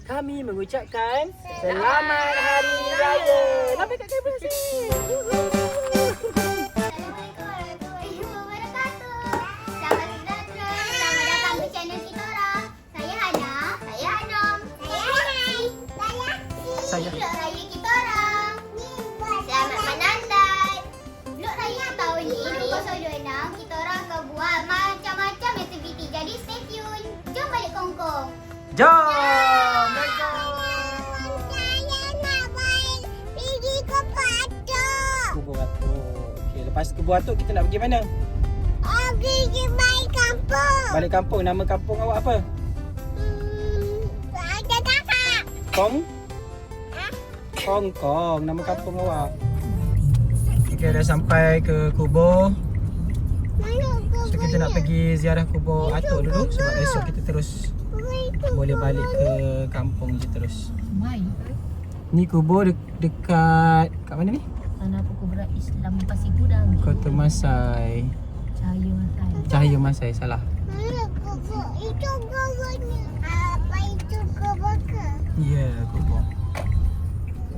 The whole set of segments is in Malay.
kami mengucapkan Selamat Hari Raya. Nampak kat kamera sini. Saya Vlog raya kita orang. Selamat menandat. Vlog raya tahun ini 2026 kita orang akan buat macam-macam aktiviti. Jadi stay tune. Jom balik Kongkong. jom. Saya nak pergi ke Patok. Kubur Atuk. Okey, lepas kubur Atuk kita nak pergi mana? Pergi balik kampung. Balik kampung. Nama kampung awak apa? Ada kakak. Kongkong. Nama kampung awak. Okey, dah sampai ke kubur. So kita nak pergi ziarah kubur Atuk dulu sebab esok kita terus boleh balik ke kampung je terus. Mai. Ni kubur dekat kat mana ni? Tanah Perkuburan Islam Pasir Gudang. Kota Masai. Cahaya Masai. Cahaya Masai, salah. Itu kuburnya. Apa itu kubur ke? Ya, kubur.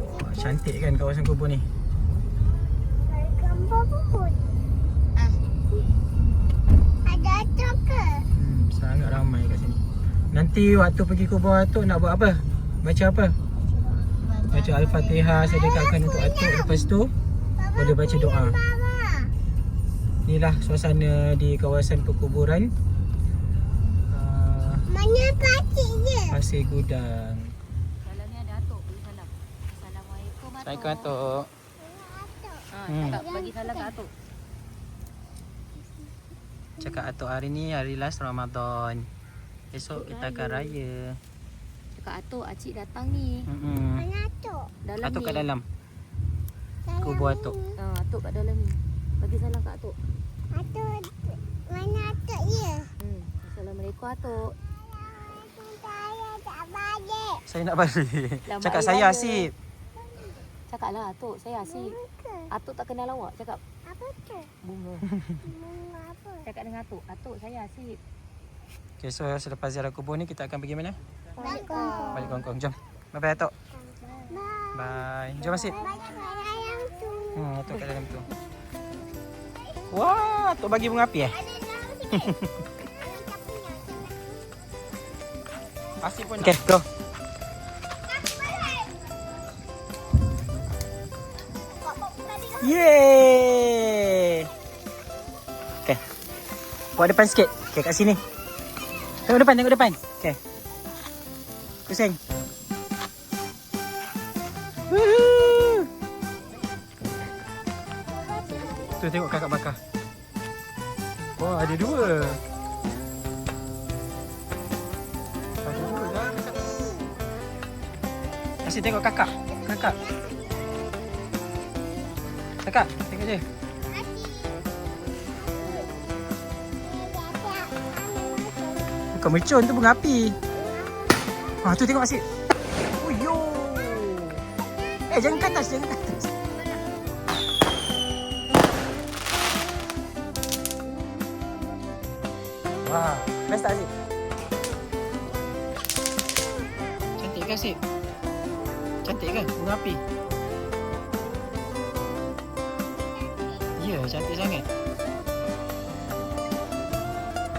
Wah, cantik kan kawasan kubur ni. Gambar pun. Ada atuk ke? Sangat ramai kat sini. Nanti waktu pergi kubur Atuk nak buat apa? Baca apa? Baca Al-Fatihah, sedekahkan untuk Atuk. Lepas tu boleh baca doa. Inilah suasana di kawasan perkuburan Mana pakciknya? Pasir Gudang. Dalam ni ada Atuk. Bagi salam. Assalamualaikum Atuk. Assalamualaikum Atuk. Cakap bagi salam kat Atuk. Cakap Atuk hari ni hari last Ramadan. Esok kita akan raya. Cakap Atuk, Acik datang ni. Mana atuk? Dalam Atuk ni. kat dalam. Kubur Atuk. Atuk kat dalam ni. Bagi salam kat Atuk. Atuk. Mana atuk ya? Assalamualaikum Atuk. Saya tak balik. Saya nak balik. Selamat Cakap Hari saya Raya. Asyik. Cakaplah Atuk, saya Asyik. Atuk tak kenal awak. Cakap Apa tu? bunga. Bunga apa? Cakap dengan Atuk. Atuk, saya Asyik. Okay, so selepas ziarah kubur ni kita akan pergi mana? Balik Kongkong. Balik Kongkong. Jom. Bye-bye Atuk. Bye. Bye. Jom Asyik. Banyak yang tu. Atuk kat dalam tu. Wah, Atuk bagi bunga api eh? Ada dalam sikit. Asyik pun. Okay, go. Yeay. Okay. Buat depan sikit. Okay, kat sini. Tengok depan, tengok depan. Okay. Pusing. Woohoo. Tu tengok kakak bakar. Wah, ada dua. Ada dua dah kakak. Asyik tengok kakak. Kakak. Kakak, tengok je. Bukan mercun tu bunga api. Ah, tu tengok Asyik. Oh yo. Jangan ke atas, jangan ke atas. Wah, best tak Asyik? Cantik ke Asyik? Cantik ke bunga api? Ya, cantik sangat.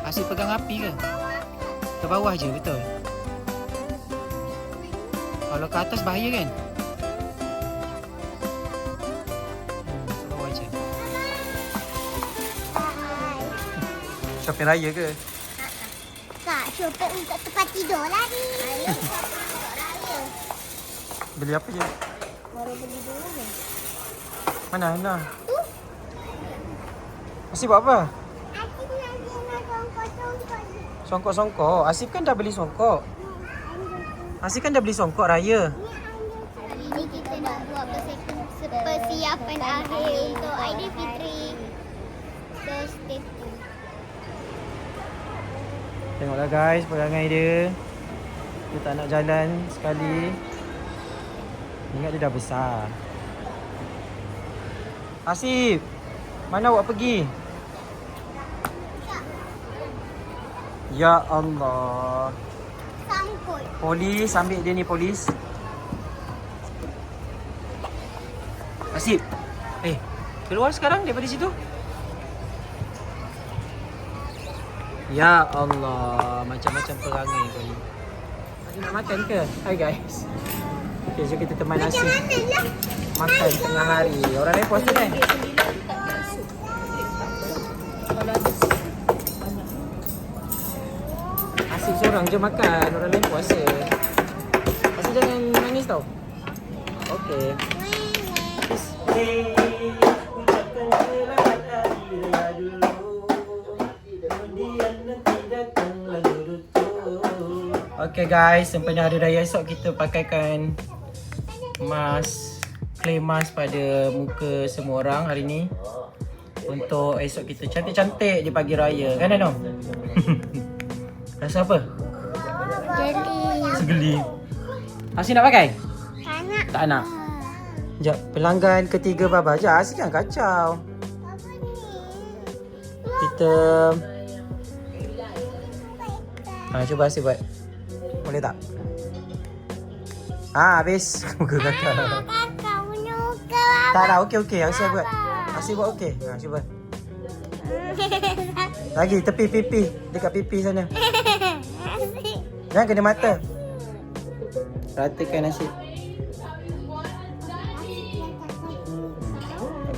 Asyik pegang api ke? Ke bawah je, betul. Kalau ke atas bahaya kan? Ke bawah je. Shopping raya ke? Kak, shopping untuk tempat tidur lah ni. Beli apa je? Baru beli dulu ni. Mana Ana? Asyik buat apa? Asyik lagi nak songkok-songkok ni. Songkok-songkok. Asyik kan dah beli songkok. Asyik kan dah beli songkok raya. Hari ni kita nak buat persiapan akhir untuk Aidilfitri. So stay tune. Tengoklah guys perangai dia. Dia tak nak jalan sekali. Ingat dia dah besar. Asyik, mana awak pergi? Ya Allah. Sangkut. Polis, ambil dia ni polis. Asif. Keluar sekarang daripada situ. Ya Allah, macam-macam perangai kau ni. Masih nak makan ke? Hai guys. Okay, so kita teman Asif makan tengah hari. Orang lain puasa kan? Asif seorang je makan, orang lain puasa. Asif jangan nangis tau. Okay. Ucapkan selamat hari raya dulu. Kemudian nanti datang lalu tutup. Okay guys, sempena hari raya esok kita pakaikan mask, clay mask pada muka semua orang hari ni. Untuk esok kita cantik-cantik di pagi raya. Kan Anom? Rasa apa? Jeli. Segeli. Asyik nak pakai? Anak. Tak nak. Sekejap, pelanggan ketiga Baba. Sekejap, Asyik jangan kacau. Kita cuba Asyik buat. Boleh tak? Habis. Muka kakak. Kakak punya muka. Tak lah, okey. Asyik buat. Asyik buat okey. Cuba. Lagi, tepi pipi. Dekat pipi sana. Jangan kena mata. Ratakan Asyik.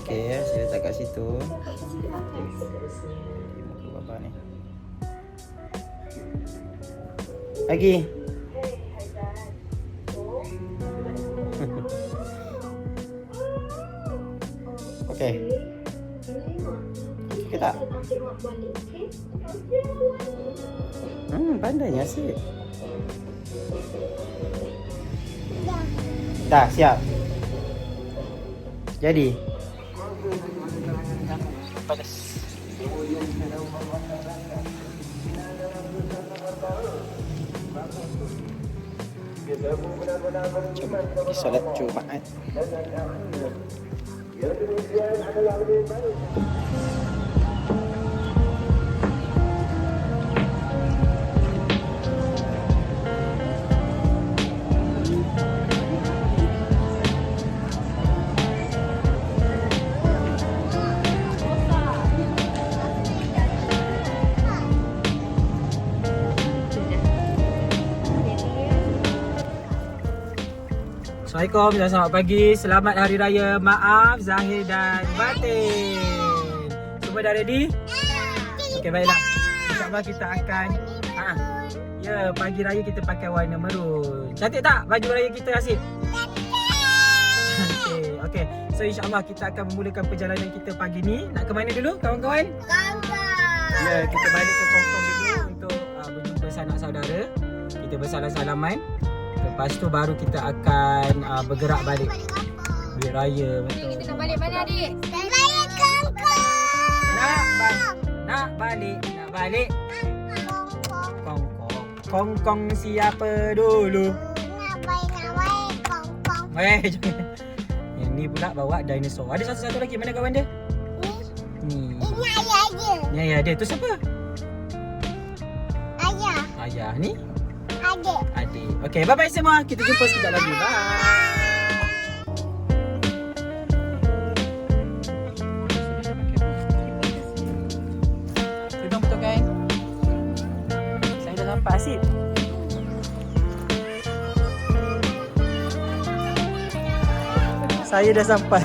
Okey, saya letak kat situ. Muka Baba ni. Lagi. Okey. Okey tak? Pandainya Asyik. Dah, siap. Jadi. Panas. Jom pergi solat Jumaat. Assalamualaikum dan selamat pagi. Selamat Hari Raya. Maaf Zahir dan Batin. Semua dah ready? Okey, baiklah. InsyaAllah kita akan pagi raya kita pakai warna merun. Cantik tak baju raya kita, Asyik? Cantik. Okey. So insyaAllah kita akan memulakan perjalanan kita pagi ni. Nak ke mana dulu kawan-kawan? Kangkang. Ya, kita balik ke Kongkong dulu untuk berjumpa sanak saudara. Kita bersalam-salaman. Lepas tu baru kita akan bergerak balik. Duit raya, betul. Kita nak balik mana adik? Balik Kangkang. Nak balik. Kongkong. Kongkong siapa dulu? Nak baik Kongkong. Jangan. Yang ni pula bawa dinosaur. Ada satu-satu lagi, mana kawan dia? Ni. Ini ayah je. Ni ayah dia. Tu siapa? Ayah. Ayah ni? Adik. Okey, bye-bye semua. Kita jumpa sekejap lagi. Bye. Tudung betul kan? Saya dah sampai, Asyik. Saya dah sampai.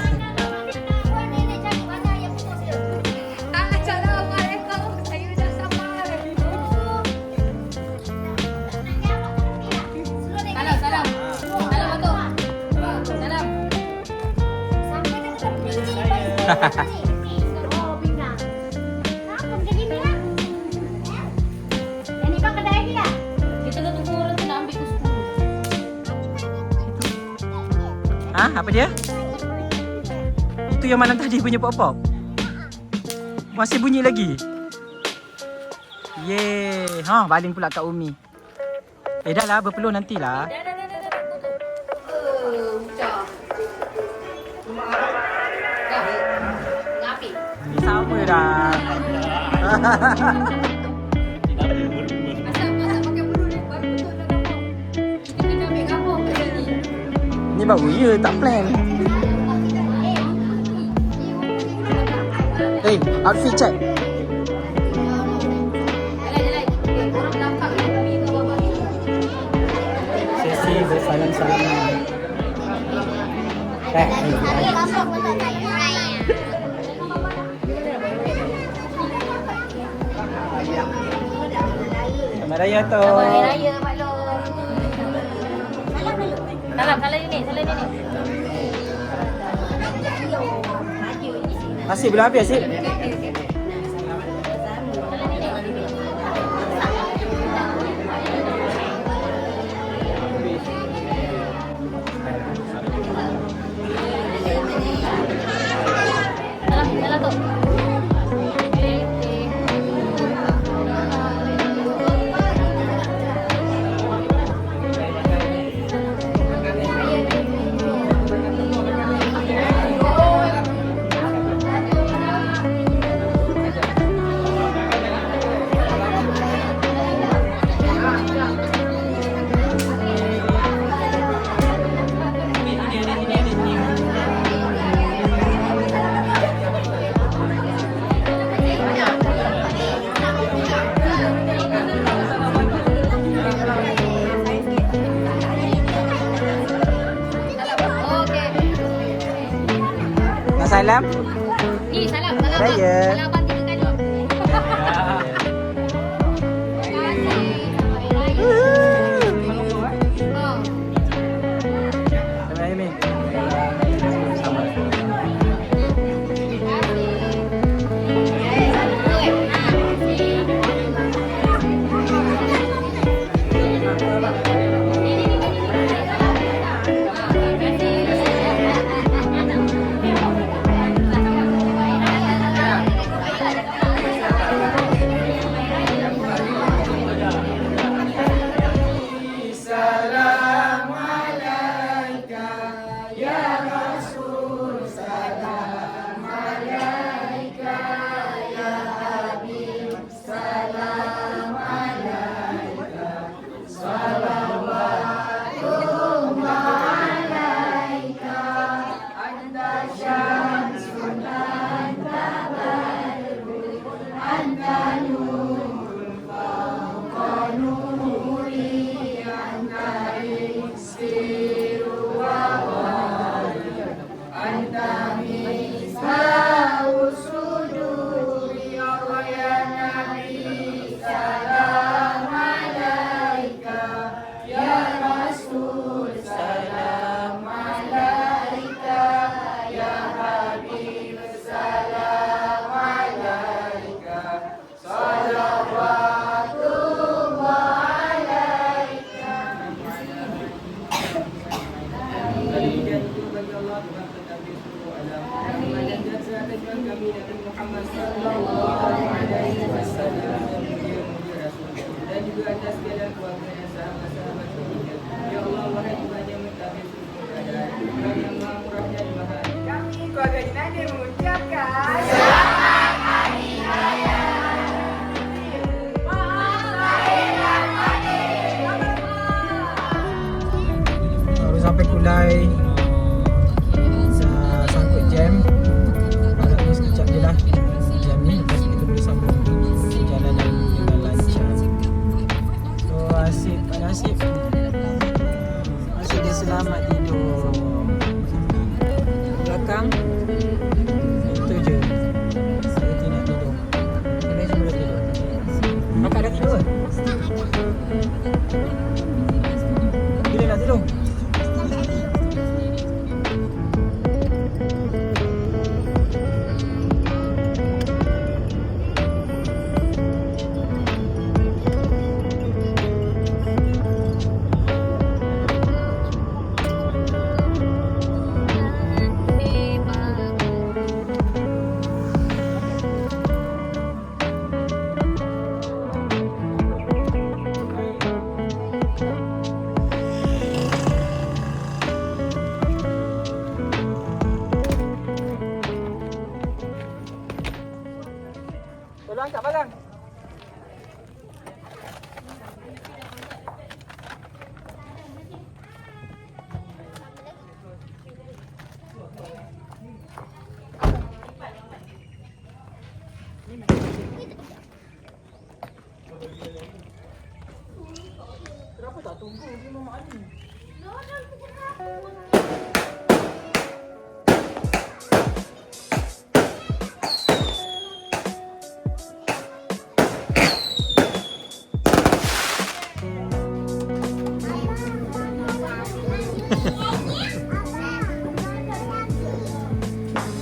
Oh, pinang. Kenapa jadi pinang? Yang ni kau kedai dia? Kita dah tunggu orang tu nak ambil ke 10. Apa dia? Itu yang malam tadi punya pop-pop? Masih bunyi lagi? Yeay. Baling pula kat Umi. Dah lah, berpeluh nantilah. Sama dah. Asal pakai peluru ni baru betul dah. baru ya, tak plan. Hey, outfit check. Sesi bersalam-salaman. Selamat Raya tu. Selamat Raya Mak Long. Salam ni. Nasi belum habis Asyik. Salam tu. Nak salam? Ni salam. Raya. Salam abang 3 kali. Selamat Raya Mi. Sama. Dan juga atas segala keluarga dan sahabat-sahabat kita. Ya Allah, wahai Tuhan yang mentadbir seluruh keadaan, Tuhan yang maha murah dan maha adil. Kami keluarga Jenazah mengucapkan Selamat Hari Raya. Baru sampai Kulai. Sangkut jam. Harapnya sekejap je lah jam ni. Lepas kita boleh sambung perjalanan dengan lancar. So Asyik, Pak Nasib Asyik dia selamat tidur. Belakang itu je. Berarti nak tidur. Ini semua dah tidur. Kakak dah tidur ke? Bila nak tidur?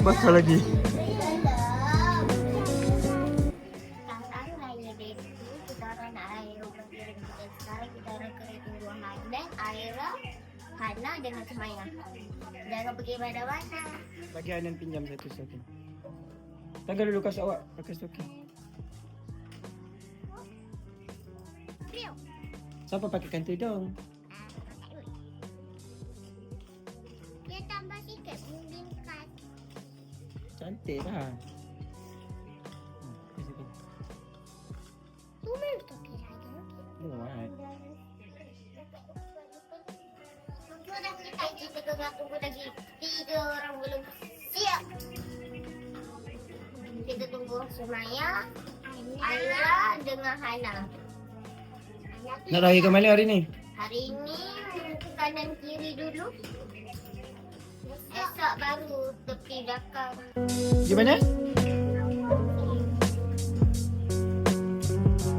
Basah lagi. Sekarang raya date itu kita orang nak raya rumah kita. Sekarang kita orang kena tunggu Hanan, Aira, Hana dengan Semaya. Jangan pergi mana-mana. Bagi Hanan pinjam satu stocking. Tanggal dulu kas awak pakai stocking. Siapa pakaikan tudung? Dia tambah sikit bingkai. Cantik lah. Tumel topi lagi. Muat. Sudah kita tengah tunggu lagi 3 orang belum siap. Kita tunggu Semaya, Aira dengan Hana. Nak raya ke mana hari ni? Hari ini kanan kiri dulu. Esok baru tepi belakang. Di mana?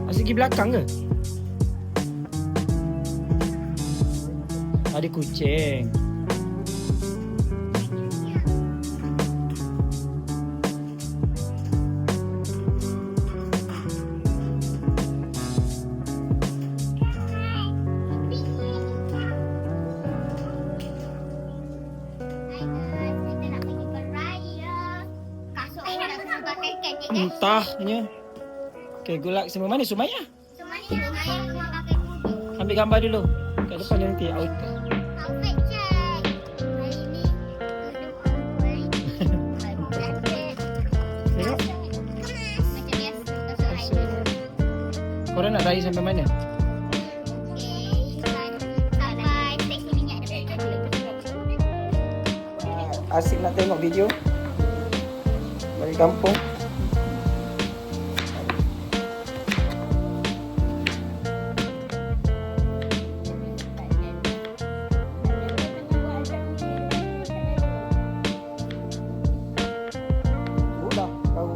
Asyik pergi belakang ke? Ada kucing. Kita nak pergi beraya. Kasut orang nak kena pakai kan je kan? Entahnya. Okay, good luck semua. Mana Sumaya? Semuanya Semaya cuma pakai tudung. Ambil gambar dulu. Kat depan nanti. Outfit check. Hari ni tudung outfit. Cantik. Tengok. Macam biasa kasut hari ni. Korang nak raya sampai mana? Sampai stesen minyak depan. Asyik nak tengok video. Balik kampung. Udah tahu.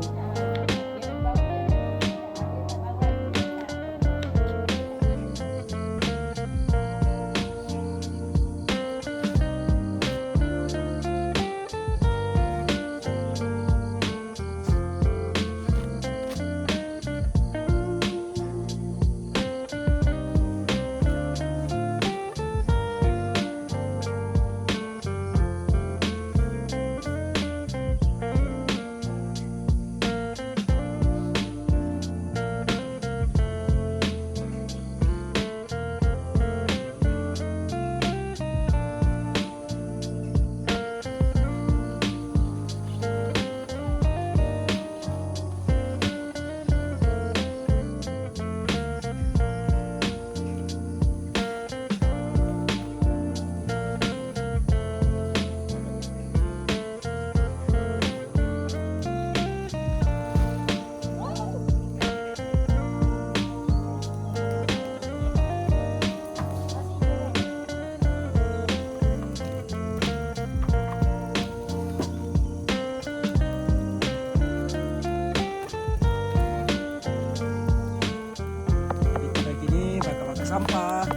Sampah.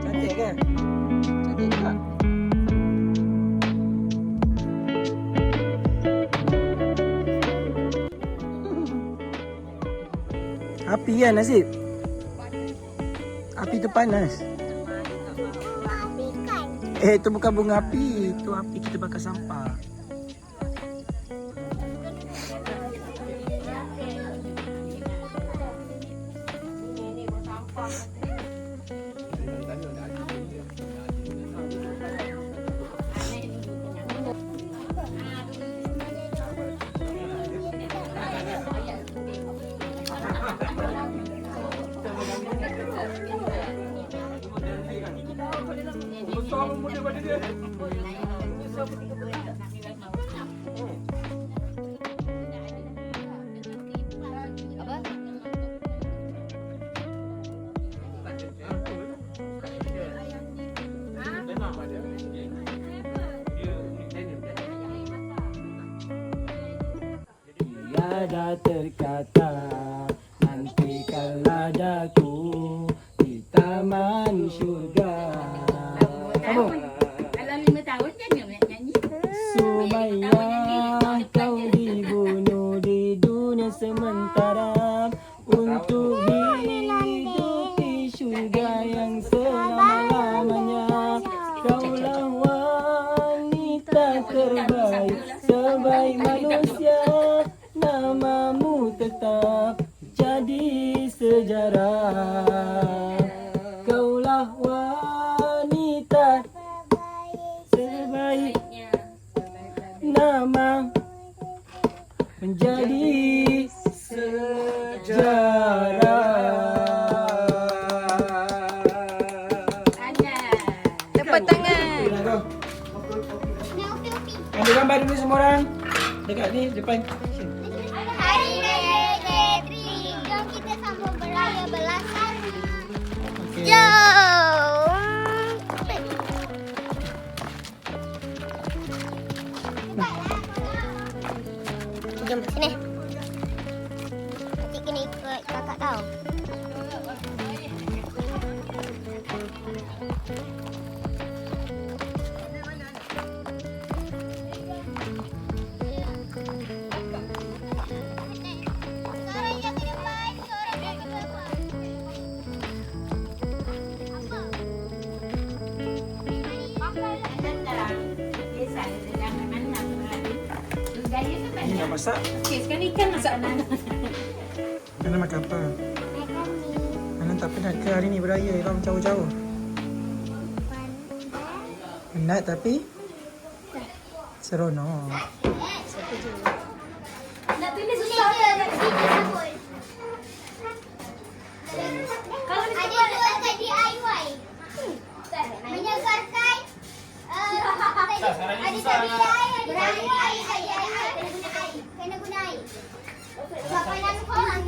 Cantik ke? Cantik juga. Api kan Nasib? Api tu panas. Itu bukan bunga api. Itu api kita bakar sampah. pada dia. Apa? Tiada terkata nanti kala jatuh di taman syurga. Kamu? Kalau 5 tahun jangan nyanyi. Sumayyah, kau dibunuh di dunia sementara untuk hidupi syurga yang selama-lamanya. Kaulah wanita terbaik sebaik manusia, namamu tetap jadi sejarah. Kaulah wanita terbaik, nama menjadi sejarah. Tepuk tangan. Ambil gambar dulu semua orang. Dekat ni depan. Hari Raya Fitri, jom kita sambut beraya belasari. Okey. Jom. Jom sini. Nanti kena ikut kakak tau. Seorang yang ke depan, seorang yang ke belakang. Ni nak masak. Okey, sekarang ikan masak anak-anak. Mana makan apa? Mana tak penat ke hari ni beraya kau jauh-jauh? Penat tapi seronok. Nak tulis susah je, nak sabun. Kalau ada dua kat DIY. Menyegarkan ada DIY, ada DIY. Kena guna air. Sebab panas korang.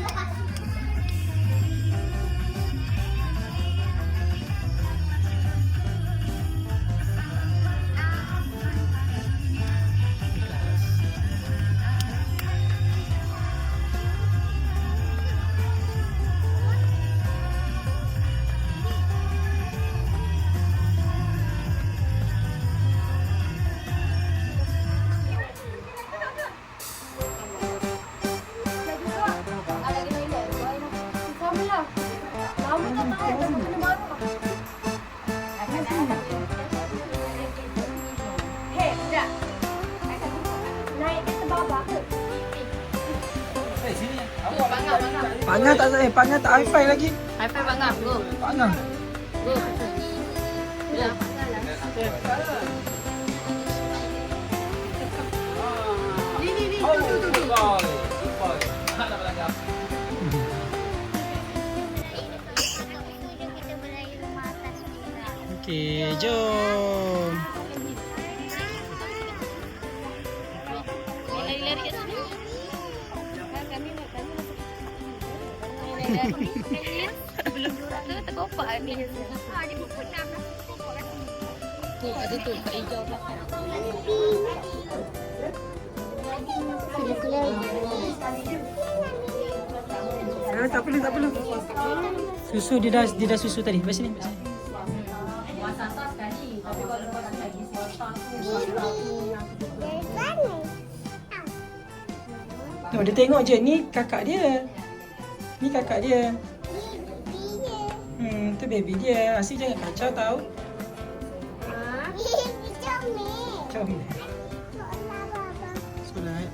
Pangan tak saya, pangan tak hi-fi lagi. High five bangga. Go. Pangan. Go. Ya. Okey, jom. Lari-lari kat sini. Kami belum tu terkopak ni. Dia buku 6 lah. Tu ada tu kat hijau belakang. Tak perlu, tak perlu. Susu dia dah susu tadi. Kat sini, kat sini. No, dia tengok je ni kakak dia. Ni kakak dia. Tu baby dia. Asyik jangan kacau tau. Comel. Solat.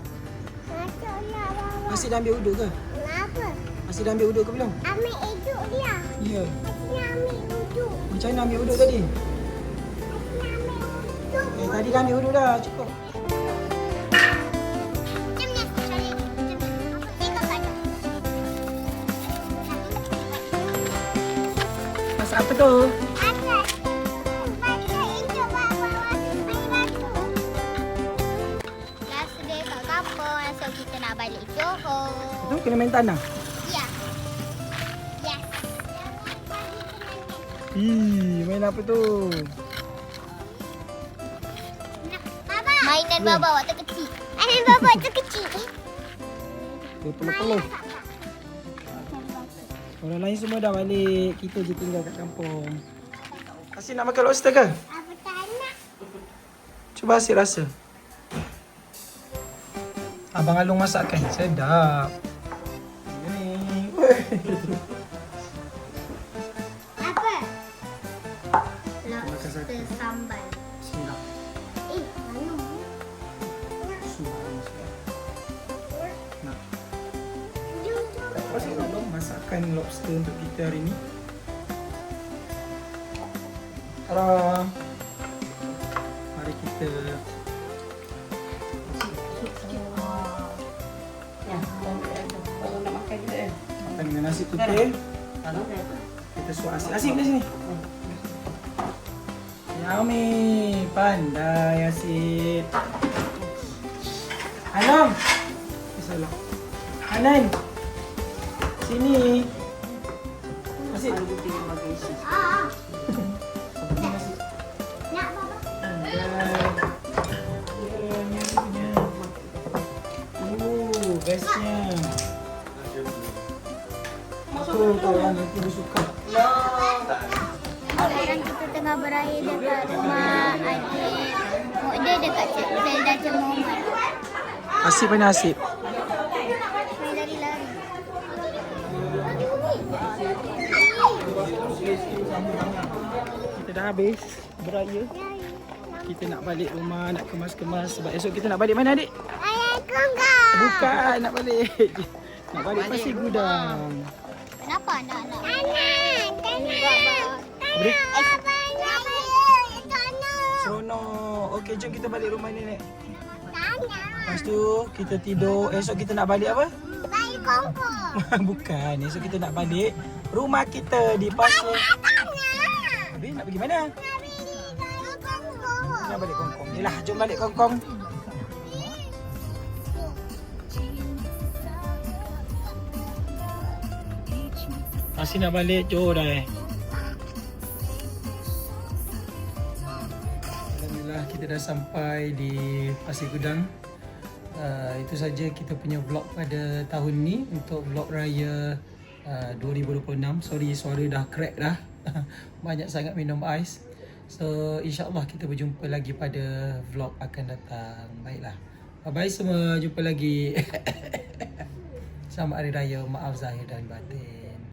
Masih dah ambil uduk ke? Kenapa? Masih dah ambil uduk ke belum? Ambil hidup dia. Ya. Dia ambil hidup. Macam mana ambil uduk tadi? Dia ambil hidup. Tadi dah ambil uduk dah. Cukup. Masak apa tu? Baca hidup apa? kena main tanah. Ya. Yes. Ih, main apa tu? Mainan baba waktu kecil. Mainan baba waktu kecil. Dia peluh-peluh. Orang lain semua dah balik. Kita je tinggal kat kampung. Asyik nak makan lobster ke? Apa tak nak? Cuba Asyik rasa. Abang Alung masakkan. Sedap. Ini. Apa? Lobster sambal. Bismillah. Mana? Nak. Asyik Abang masakkan lobster untuk kita hari ni. Tara. Mari kita makan dengan nasi putih. Kita suap Asyik. Asyik di sini. Yummy. Pandai Asyik. Anam. Salah. Hanan. Sini. Asyik. Ah. Sabar Asyik. Nak baba? Bestnya. Tu yang aku suka. Sekarang kita tengah beraya dekat rumah adik Mokda dekat Zelda Cemoman. Asyik mana Asyik? Saya lari-lari. Kita dah habis beraya. Kita nak balik rumah, nak kemas-kemas sebab esok kita nak balik mana adik? Ayah kongkong. Bukan nak balik. Nak balik Pasir Gudang. Kenapa nak? Tanah. Beri. Tanah. Seronok. Okey, jom kita balik rumah nenek. Tanah. Lepas tu kita tidur. Esok kita nak balik apa? Bayi kongkong. Bukan. Esok kita nak balik rumah kita di Pasir. Tanah. Habis nak pergi mana? Kongkong. Nak balik Kongkong. Yelah, jom balik Kongkong. Masih nak balik Johor dah Alhamdulillah kita dah sampai di Pasir Gudang. Itu saja kita punya vlog pada tahun ni untuk vlog raya 2026. Sorry suara dah crack dah. Banyak sangat minum ais. So insyaAllah kita berjumpa lagi pada vlog akan datang. Baiklah. Bye bye semua. Jumpa lagi. Selamat Hari Raya. Maaf zahir dan batin.